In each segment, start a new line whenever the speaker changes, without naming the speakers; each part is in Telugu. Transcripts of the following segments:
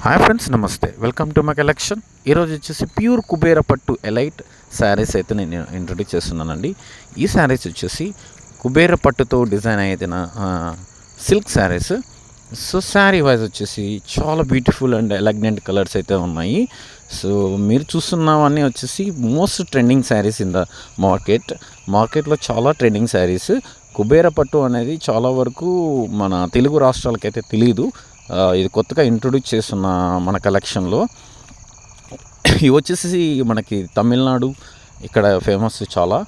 హాయ్ ఫ్రెండ్స్, నమస్తే. Welcome to my collection. ఈరోజు వచ్చేసి ప్యూర్ కుబేర పట్టు ఎలైట్ శారీస్ అయితే నేను ఇంట్రొడ్యూస్ చేస్తున్నానండి. ఈ శారీస్ వచ్చేసి కుబేర పట్టుతో డిజైన్ అయిన silk saris. So sari wise వచ్చేసి చాలా బ్యూటిఫుల్ అండ్ ఎలగెంట్ కలర్స్ అయితే ఉన్నాయి. సో మీరు చూస్తున్నవన్నీ వచ్చేసి most trending saris in the మార్కెట్లో చాలా ట్రెండింగ్ శారీస్. కుబేర పట్టు అనేది చాలా వరకు మన తెలుగు రాష్ట్రాలకైతే తెలియదు. ఇది కొత్తగా ఇంట్రొడ్యూస్ చేస్తున్న మన కలెక్షన్లో. ఇవి వచ్చేసి మనకి తమిళనాడు ఇక్కడ ఫేమస్ చాలా.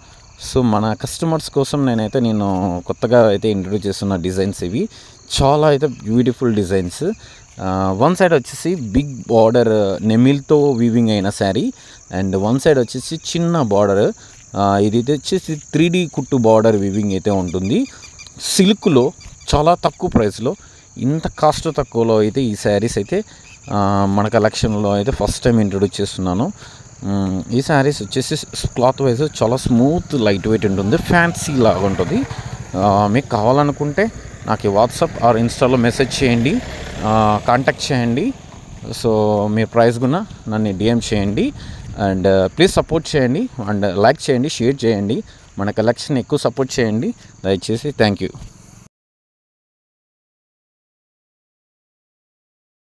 సో మన కస్టమర్స్ కోసం నేను కొత్తగా అయితే ఇంట్రొడ్యూస్ చేస్తున్న డిజైన్స్ ఇవి. చాలా అయితే బ్యూటిఫుల్ డిజైన్స్. వన్ సైడ్ వచ్చేసి బిగ్ బార్డర్ నెమిల్తో వీవింగ్ అయిన శారీ, అండ్ వన్ సైడ్ వచ్చేసి చిన్న బార్డర్. ఇది వచ్చేసి 3D కుట్టు బార్డర్ వీవింగ్ అయితే ఉంటుంది. సిల్క్లో చాలా తక్కువ ప్రైస్లో, ఇంత కాస్ట్ తక్కువలో అయితే ఈ శారీస్ అయితే మన కలెక్షన్లో అయితే ఫస్ట్ టైం ఇంట్రొడ్యూస్ చేస్తున్నాను. ఈ శారీస్ వచ్చేసి క్లాత్ వైజ్ చాలా స్మూత్, లైట్ వెయిట్ ఉంటుంది, ఫ్యాన్సీ లాగా ఉంటుంది. మీకు కావాలనుకుంటే నాకు వాట్సాప్ ఆర్ ఇన్స్టాలో మెసేజ్ చేయండి, కాంటాక్ట్ చేయండి. సో మీ ప్రైస్ కూడా నన్ను DM చేయండి. అండ్ ప్లీజ్ సపోర్ట్ చేయండి, అండ్ లైక్ చేయండి, షేర్ చేయండి. మన కలెక్షన్ ఎక్కువ సపోర్ట్ చేయండి దయచేసి. Thank you.